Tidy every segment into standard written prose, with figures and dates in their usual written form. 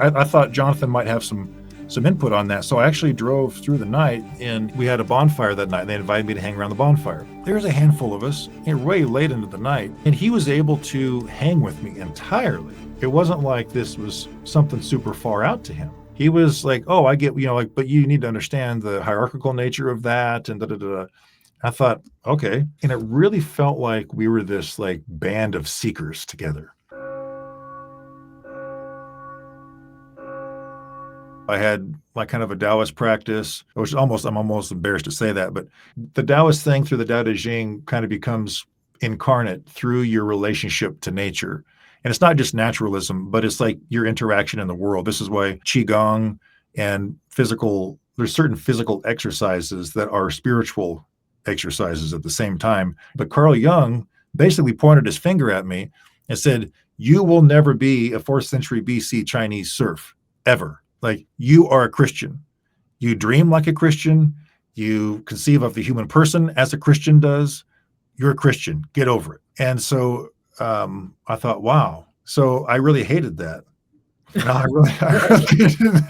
I thought Jonathan might have some input on that. So I actually drove through the night, and we had a bonfire that night. They invited me to hang around the bonfire. There was a handful of us, and way late into the night, and he was able to hang with me entirely. It wasn't like this was something super far out to him. He was like, oh, I get, but you need to understand the hierarchical nature of that, and da-da-da. I thought, okay. And it really felt like we were this like band of seekers together. I had like kind of a Taoist practice, which I'm almost embarrassed to say that, but the Taoist thing through the Tao Te Ching kind of becomes incarnate through your relationship to nature. And it's not just naturalism, but it's like your interaction in the world. This is why Qigong and there's certain physical exercises that are spiritual exercises at the same time. But Carl Jung basically pointed his finger at me and said, you will never be a 4th century BC Chinese serf, ever. Like, you are a Christian. You dream like a Christian. You conceive of the human person as a Christian does. You're a Christian. Get over it. And so I thought, wow. So I really hated that. No, I really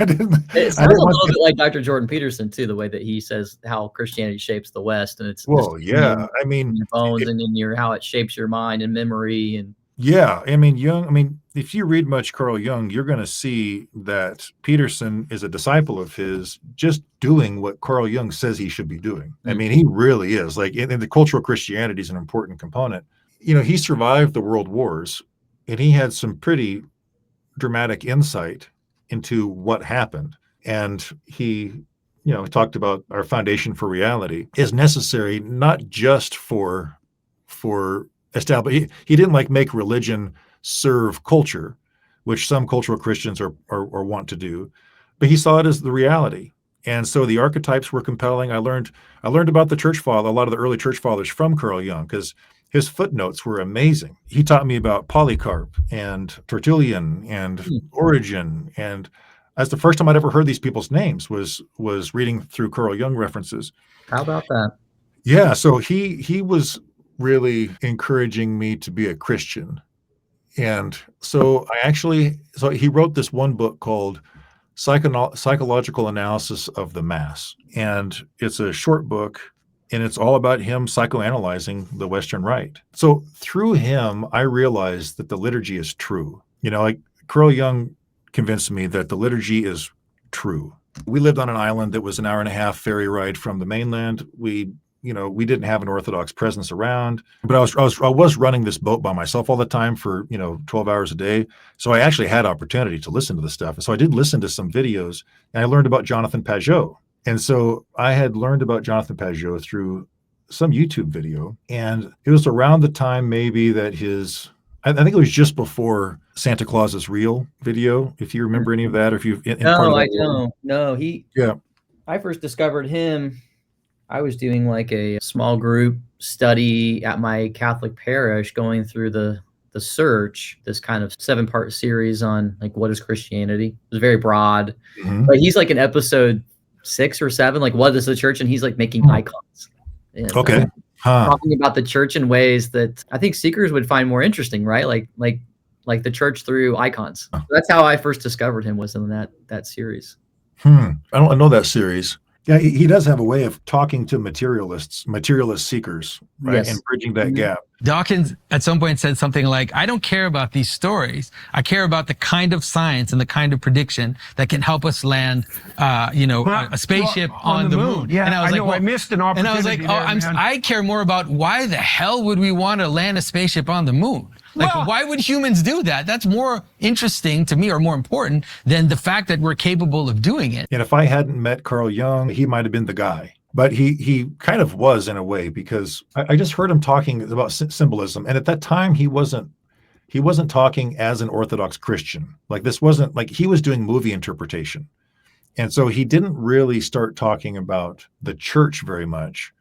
didn't. It sounds a little bit like Dr. Jordan Peterson too, the way that he says how Christianity shapes the West, and it's yeah. I mean, in your bones and in how it shapes your mind and memory and. Yeah, I mean, Jung. I mean, if you read much Carl Jung, you're going to see that Peterson is a disciple of his, just doing what Carl Jung says he should be doing. I mean, he really is. Like, in the cultural Christianity is an important component. He survived the world wars, and he had some pretty dramatic insight into what happened. And he, talked about our foundation for reality is necessary, not just for establish. He didn't like make religion serve culture, which some cultural Christians are want to do, but he saw it as the reality. And so the archetypes were compelling. I learned about the church father, a lot of the early church fathers from Carl Jung, because his footnotes were amazing. He taught me about Polycarp and Tertullian and Origen, and that's the first time I'd ever heard these people's names was reading through Carl Jung references. How about that? Yeah, so he was really encouraging me to be a Christian. And so he wrote this one book called Psychological Analysis of the Mass. And it's a short book, and it's all about him psychoanalyzing the Western Rite. So through him, I realized that the liturgy is true. Like Carl Jung convinced me that the liturgy is true. We lived on an island that was an 1.5-hour ferry ride from the mainland. We didn't have an Orthodox presence around, but I was running this boat by myself all the time for 12 hours a day. So I actually had opportunity to listen to the stuff. And so I did listen to some videos, and I learned about Jonathan Pageau. And so I had learned about Jonathan Pageau through some YouTube video, and it was around the time maybe that I think it was just before Santa Claus is Real video, if you remember any of that, or if you've No, I don't. No, yeah. I first discovered him. I was doing like a small group study at my Catholic parish, going through the Search, this kind of 7-part series on like what is Christianity. It was very broad, but he's like in episode 6 or 7, like what is the church, and he's like making icons. And, okay. Talking about the church in ways that I think seekers would find more interesting, right? Like the church through icons. So that's how I first discovered him, was in that series. I don't know that series. Yeah, he does have a way of talking to materialist seekers, right? Yes. And bridging that gap. Dawkins at some point said something like, I don't care about these stories. I care about the kind of science and the kind of prediction that can help us land, a spaceship on the moon. Yeah, and I was I missed an opportunity. And I was like, I care more about why the hell would we want to land a spaceship on the moon? Like, why would humans do that? That's more interesting to me, or more important, than the fact that we're capable of doing it. And if I hadn't met Carl Jung, he might have been the guy. But he kind of was, in a way, because I just heard him talking about symbolism. And at that time, he wasn't talking as an Orthodox Christian. Like, this wasn't like he was doing movie interpretation. And so he didn't really start talking about the church very much.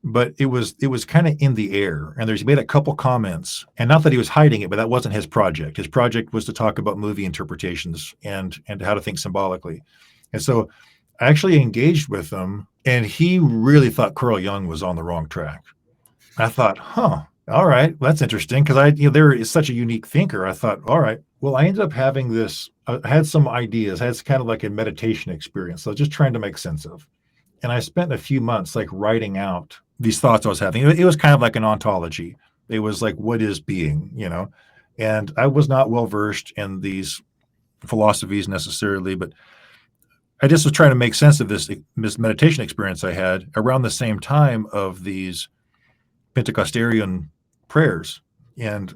But it was kind of in the air, and he made a couple comments, and not that he was hiding it, but that wasn't his project. His project was to talk about movie interpretations and how to think symbolically. And so I actually engaged with him, and he really thought Carl Jung was on the wrong track. I thought, all right, that's interesting, because there is such a unique thinker. I thought, all right, Well, I ended up having this, I had some ideas. I had kind of like a meditation experience. So I was just trying to make sense of. And I spent a few months like writing out these thoughts I was having. It was kind of like an ontology. It was like, what is being, you know? And I was not well versed in these philosophies necessarily, but I just was trying to make sense of this meditation experience I had around the same time of these Pentecostarian prayers. And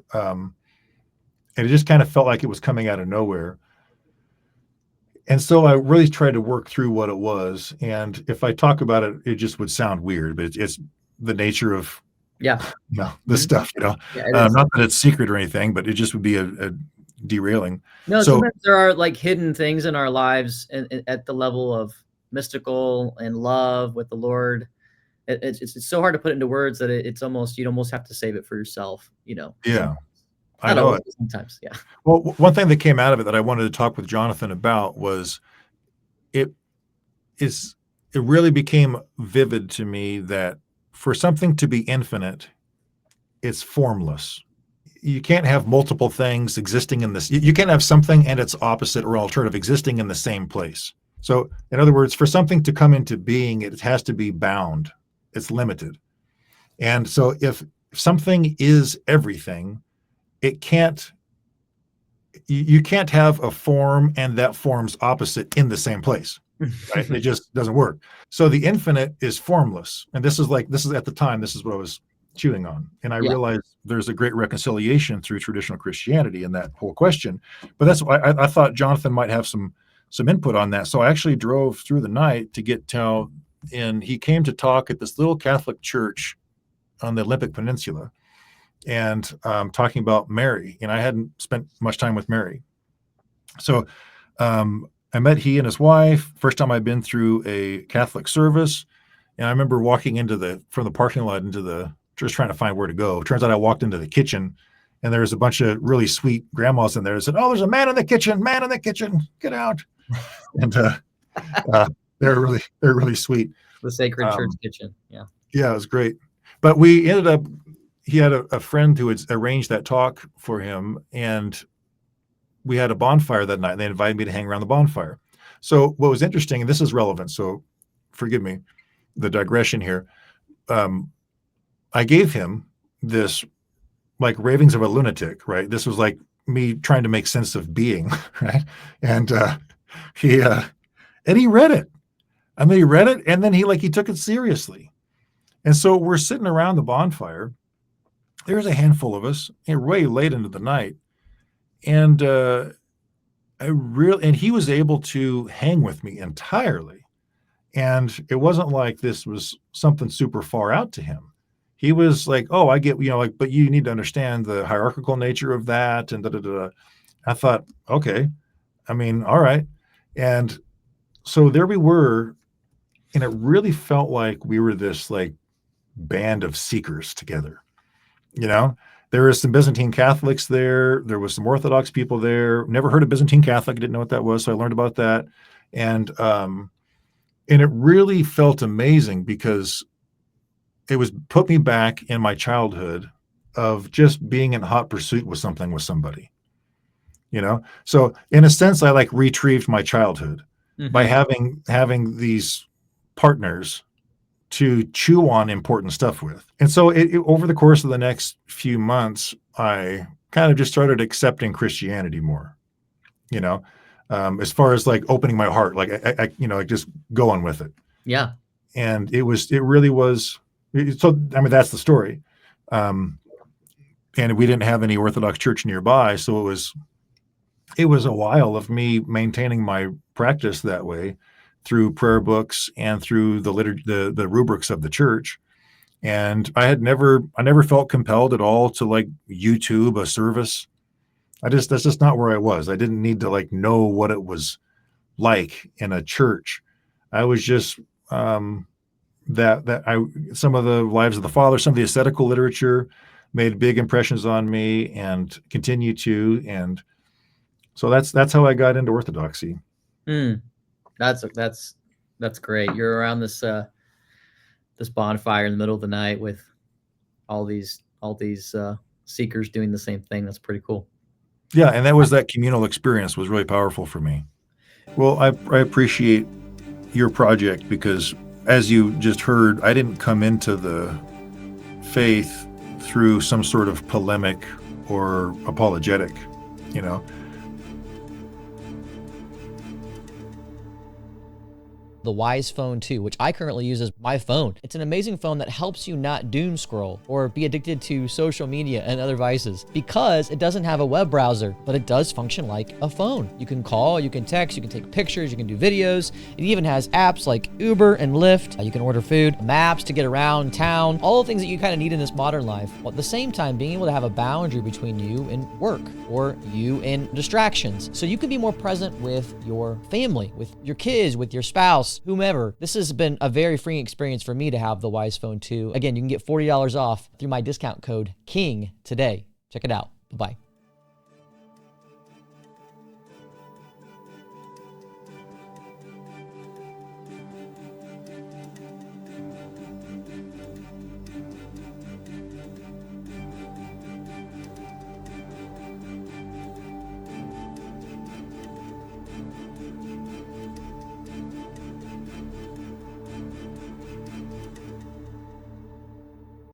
it just kind of felt like it was coming out of nowhere. And so I really tried to work through what it was. And if I talk about it, it just would sound weird, but it's the nature of Yeah. this stuff, Yeah, it is. not that it's secret or anything, but it just would be a derailing. No, So sometimes there are like hidden things in our lives at the level of mystical and love with the Lord. It's so hard to put into words that it's almost, you'd almost have to save it for yourself, you know? yeah, I Not know always, it. sometimes. Yeah. Well, one thing that came out of it that I wanted to talk with Jonathan about was it is it really became vivid to me that for something to be infinite, it's formless. You can't have multiple things existing in this. You can't have something and its opposite or alternative existing in the same place. So, in other words, for something to come into being, it has to be bound. It's limited. And so, if something is everything, it can't. You can't have a form and that form's opposite in the same place. Right? It just doesn't work. So the infinite is formless, and this is at the time. This is what I was chewing on, and I Yeah. realized there's a great reconciliation through traditional Christianity in that whole question. But that's why I thought Jonathan might have some input on that. So I actually drove through the night to get to, and he came to talk at this little Catholic church on the Olympic Peninsula, and talking about Mary. And I hadn't spent much time with Mary, so I met he and his wife. First time I'd been through a Catholic service, and I remember walking from the parking lot into the just trying to find where to go. Turns out I walked into the kitchen, and there was a bunch of really sweet grandmas in there that said, "Oh, there's a man in the kitchen! Man in the kitchen! Get out!" And they're really sweet. The sacred church kitchen. Yeah. Yeah, it was great. But we ended up. He had a friend who had arranged that talk for him, and we had a bonfire that night, and they invited me to hang around the bonfire. So what was interesting, and this is relevant, so forgive me, the digression here. I gave him this like ravings of a lunatic, right? This was like me trying to make sense of being, right? And he read it. I mean, he read it, and then he took it seriously. And so we're sitting around the bonfire. There's a handful of us, and way late into the night. And and he was able to hang with me entirely. And it wasn't like this was something super far out to him. He was like, "Oh, I get, but you need to understand the hierarchical nature of that." And da da da. I thought, okay, I mean, all right. And so there we were, and it really felt like we were this like band of seekers together. There were some Byzantine Catholics there. There was some Orthodox people there. Never heard of Byzantine Catholic. Didn't know what that was, so I learned about that. And it really felt amazing because it was put me back in my childhood of just being in hot pursuit with somebody. So in a sense, I like retrieved my childhood by having these partners to chew on important stuff with. And so over the course of the next few months, I kind of just started accepting Christianity more, as far as like opening my heart, like like just going with it. Yeah. And it really was. So, I mean, that's the story. And we didn't have any Orthodox church nearby. So it was a while of me maintaining my practice that way through prayer books and through the liturgy, the rubrics of the church. And I never felt compelled at all to like YouTube a service. That's just not where I was. I didn't need to like know what it was like in a church. I was just some of the Lives of the Father, some of the ascetical literature made big impressions on me and continue to. And so that's how I got into Orthodoxy. That's great. You're around this this bonfire in the middle of the night with all these seekers doing the same thing. That's pretty cool. Yeah, and that communal experience was really powerful for me. Well, I appreciate your project because, as you just heard, I didn't come into the faith through some sort of polemic or apologetic, you know. The Wise Phone 2, which I currently use as my phone. It's an amazing phone that helps you not doom scroll or be addicted to social media and other vices because it doesn't have a web browser, but it does function like a phone. You can call, you can text, you can take pictures, you can do videos. It even has apps like Uber and Lyft. You can order food, maps to get around town, all the things that you kind of need in this modern life. While at the same time, being able to have a boundary between you and work or you and distractions. So you can be more present with your family, with your kids, with your spouse, whomever. This has been a very freeing experience for me to have the Wise Phone 2. Again, you can get $40 off through my discount code KING today. Check it out. Bye-bye.